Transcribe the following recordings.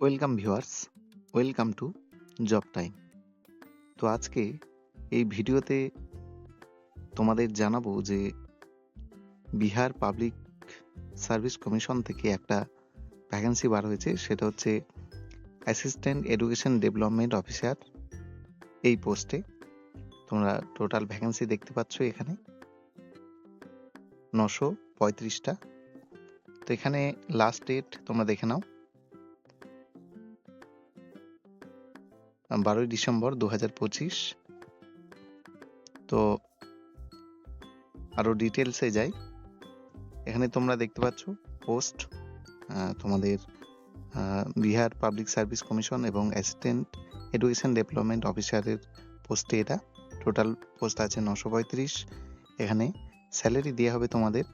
Welcome viewers, welcome to job time. তো আজকে এই ভিডিওতে তোমাদের জানাবো যে বিহার পাবলিক সার্ভিস কমিশন থেকে একটা ভ্যাকেন্সি বার হয়েছে, সেটা হচ্ছে অ্যাসিস্ট্যান্ট এডুকেশন ডেভেলপমেন্ট অফিসার। এই পোস্টে তোমরা টোটাল ভ্যাকেন্সি দেখতে পাচ্ছ এখানে 935টা। তো এখানে লাস্ট ডেট তোমরা দেখে নাও 12ই ডিসেম্বর 2025। তো আরো ডিটেলসে যাই। এখানে তোমরা দেখতে পাচ্ছ পোস্ট তোমাদের বিহার পাবলিক সার্ভিস কমিশন এবং অ্যাসিস্ট্যান্ট এডুকেশন ডেভেলপমেন্ট অফিসারের পোস্টে এটা টোটাল পোস্ট আছে 935। এখানে স্যালারি দেওয়া হবে তোমাদের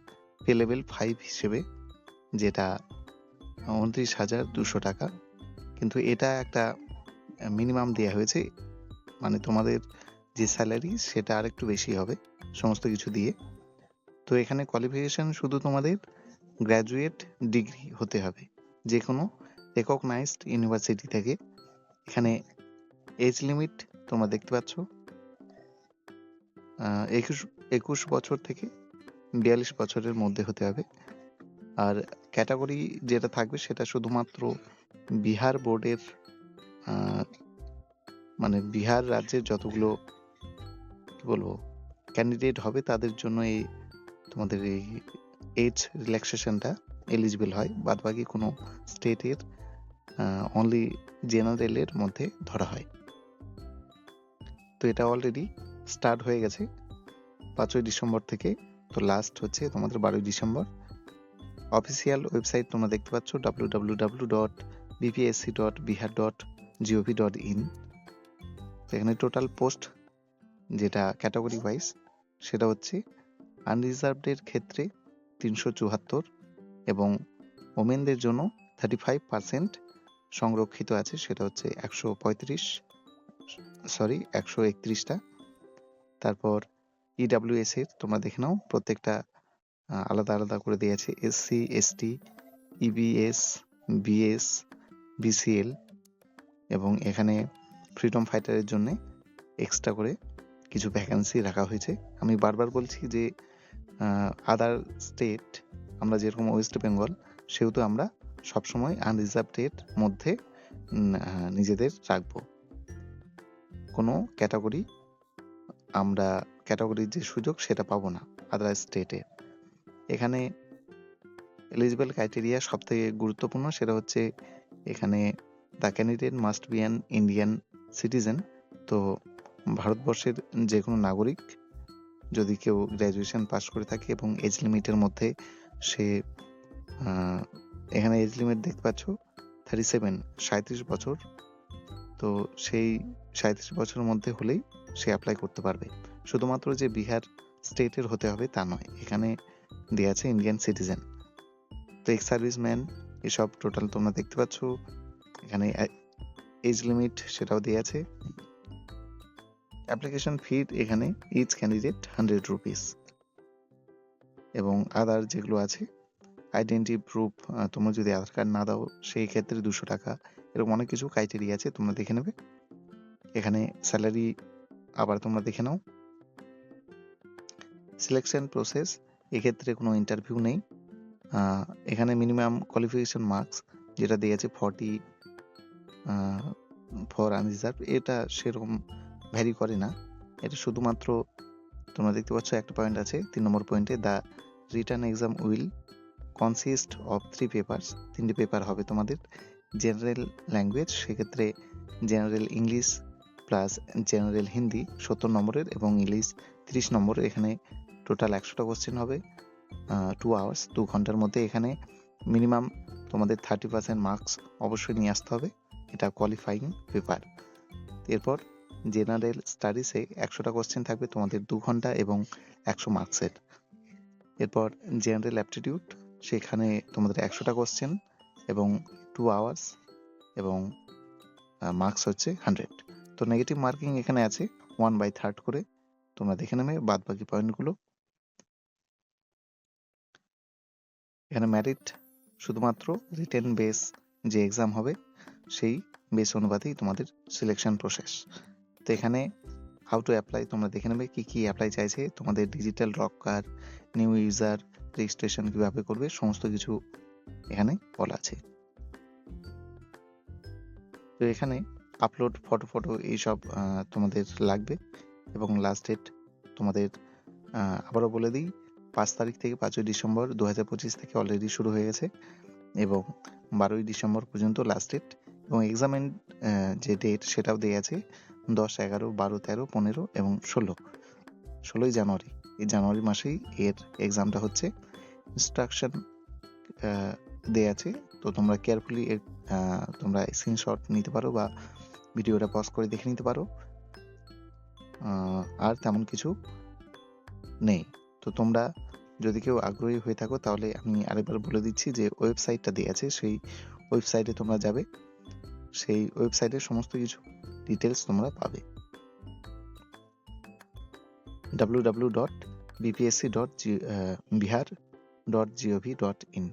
পে লেভেল 5 হিসেবে, যেটা 29,200 টাকা। কিন্তু এটা একটা মিনিমাম দেওয়া হয়েছে, মানে তোমাদের যে স্যালারি সেটা আর একটু বেশি হবে সমস্ত কিছু দিয়ে। তো এখানে কোয়ালিফিকেশন শুধু তোমাদের গ্র্যাজুয়েট ডিগ্রি হতে হবে যে কোনো রেকগনাইজড ইউনিভার্সিটি থেকে। এখানে এজ লিমিট তোমরা দেখতে পাচ্ছ 21 বছর থেকে 42 বছরের মধ্যে হতে হবে। আর ক্যাটাগরি যেটা থাকবে সেটা শুধুমাত্র বিহার বোর্ডের মানে বিহার রাজ্যের যতগুলো কি বলবো ক্যান্ডিডেট হবে তাদের জন্য এই তোমাদের এই এজ রিল্যাক্সেশনটা এলিজিবল হয়। বাদবাকি কোনো স্টেটের অনলি জেনারেলের মধ্যে ধরা হয়। তো এটা অলরেডি স্টার্ট হয়ে গেছে 5ই ডিসেম্বর থেকে। তো লাস্ট হচ্ছে তোমাদের 12ই ডিসেম্বর। অফিসিয়াল ওয়েবসাইট তোমরা দেখতে পাচ্ছ www.bpsc.bihar.gov.in। এখানে টোটাল পোস্ট যেটা ক্যাটাগরি ওয়াইজ সেটা হচ্ছে আনরিজার্ভডের ক্ষেত্রে 374 এবং ওমেনদের জন্য 35% সংরক্ষিত আছে, সেটা হচ্ছে 131টা। তারপর ইডাব্লিউএস এর তোমরা দেখে নাও, প্রত্যেকটা আলাদা আলাদা করে দিয়েছে। SC, ST, EBS, BS, BCL এবং এখানে ফ্রিডম ফাইটারের জন্য এক্সট্রা করে কিছু ভ্যাকেন্সি রাখা হয়েছে। আমি বারবার বলছি যে আদার স্টেট, আমরা যেরকম ওয়েস্ট বেঙ্গল, সেহেতু আমরা সবসময় আনরিজার্ভডের মধ্যে নিজেদের রাখবো। কোনো ক্যাটাগরি আমরা ক্যাটাগরির যে সুযোগ সেটা পাবো না আদার স্টেটে। এখানে এলিজিবল ক্রাইটেরিয়া সব থেকে গুরুত্বপূর্ণ, সেটা হচ্ছে এখানে the candidate must be an Indian citizen. তো ভারতবর্ষের যে কোনো নাগরিক যদি কেউ গ্র্যাজুয়েশন পাস করে থাকে এবং এজ লিমিটের মধ্যে সে এখানে এজ লিমিট দেখতে পাচ্ছ 37 বছর। তো সেই 37 বছরের মধ্যে হলেই সে অ্যাপ্লাই করতে পারবে। শুধুমাত্র যে বিহার স্টেটের হতে হবে তা নয়, এখানে দেওয়া আছে ইন্ডিয়ান সিটিজেন। তো এক্স সার্ভিসম্যান এসব টোটাল তোমরা দেখতে পাচ্ছ। এখানে এজ লিমিট সেটাও দেওয়া আছে। অ্যাপ্লিকেশন ফি এখানে ইচ ক্যান্ডিডেট 100 রুপিস এবং আদার যেগুলো আছে আইডেন্টি প্রুফ, তোমরা যদি আধার কার্ড না দাও সেই ক্ষেত্রে 200 টাকা। এরকম অনেক কিছু ক্রাইটেরিয়া আছে, তোমরা দেখে নেবে। এখানে স্যালারি আবার তোমরা দেখে নাও। সিলেকশন প্রসেস, এক্ষেত্রে কোনো ইন্টারভিউ নেই। এখানে মিনিমাম কোয়ালিফিকেশন মার্কস যেটা দিয়েছে 40 ফর আনরিজার্ভ, এটা সেরকম ভ্যারি করে না। এটা শুধুমাত্র তোমরা দেখতে পাচ্ছ একটা পয়েন্ট আছে 3 নম্বর পয়েন্টে, the return exam will consist of 3 papers. 3টে পেপার হবে তোমাদের। জেনারেল ল্যাঙ্গুয়েজ, সেক্ষেত্রে general English plus general Hindi 70 নম্বরের এবং ইংলিশ 30 নম্বরের। এখানে টোটাল 100টা কোশ্চেন হবে 2 আওয়ার্স, 2 ঘন্টার মধ্যে। এখানে মিনিমাম তোমাদের 30% মার্কস অবশ্যই নিয়ে আসতে হবে, এটা কোয়ালিফাইং পেপার। এরপর জেনারেল স্টাডিজে 100টা কোশ্চেন থাকবে তোমাদের 2 ঘন্টা এবং 100 মার্কসের। এরপর জেনারেল অ্যাপটিটিউড, সেখানে তোমাদের 100টা কোশ্চেন এবং 2 আওয়ার্স এবং মার্কস হচ্ছে 100। তো নেগেটিভ মার্কিং এখানে আছে 1/3 করে, তোমরা দেখে নেবে বাদ বাকি পয়েন্টগুলো। এখানে ম্যারিট শুধুমাত্র রিটেন বেস যে এক্সাম হবে সেই বেস অনুপাতেই তোমাদের সিলেকশন প্রসেস। তো এখানে হাউ টু অ্যাপ্লাই তোমরা দেখে নেবে কি কি অ্যাপ্লাই চাইছে, তোমাদের ডিজিটাল রক কার, নিউ ইউজার রেজিস্ট্রেশন কিভাবে করবে, সমস্ত কিছু এখানে বলা আছে। তো এখানে আপলোড ফটো এইসব তোমাদের লাগবে, এবং লাস্ট ডেট তোমাদের আবারও বলে দিই 5 তারিখ থেকে 5ই ডিসেম্বর 2025 থেকে অলরেডি শুরু হয়ে গেছে, এবং 12ই ডিসেম্বর পর্যন্ত লাস্ট ডেট, এবং এক্সামের যে ডেট সেটাও দেওয়া আছে 10, 11, 12, 13, 15 এবং 16ই জানুয়ারি। এই জানুয়ারি মাসেই এর এক্সামটা হচ্ছে। ইনস্ট্রাকশন দেয়া আছে, তো তোমরা কেয়ারফুলি তোমরা স্ক্রিনশট নিতে পারো বা ভিডিওটা পজ করে দেখে নিতে পারো। আর তেমন কিছু নেই। তো তোমরা যদি কেউ আগ্রহী হয়ে থাকো তাহলে আমি আরেকবার বলে দিচ্ছি যে ওয়েবসাইটটা দেওয়া আছে, সেই ওয়েবসাইটে তোমরা যাবে, সেই ওয়েবসাইটে সমস্ত কিছু ডিটেলস তোমরা পাবে। www.bpsc.bihar.gov.in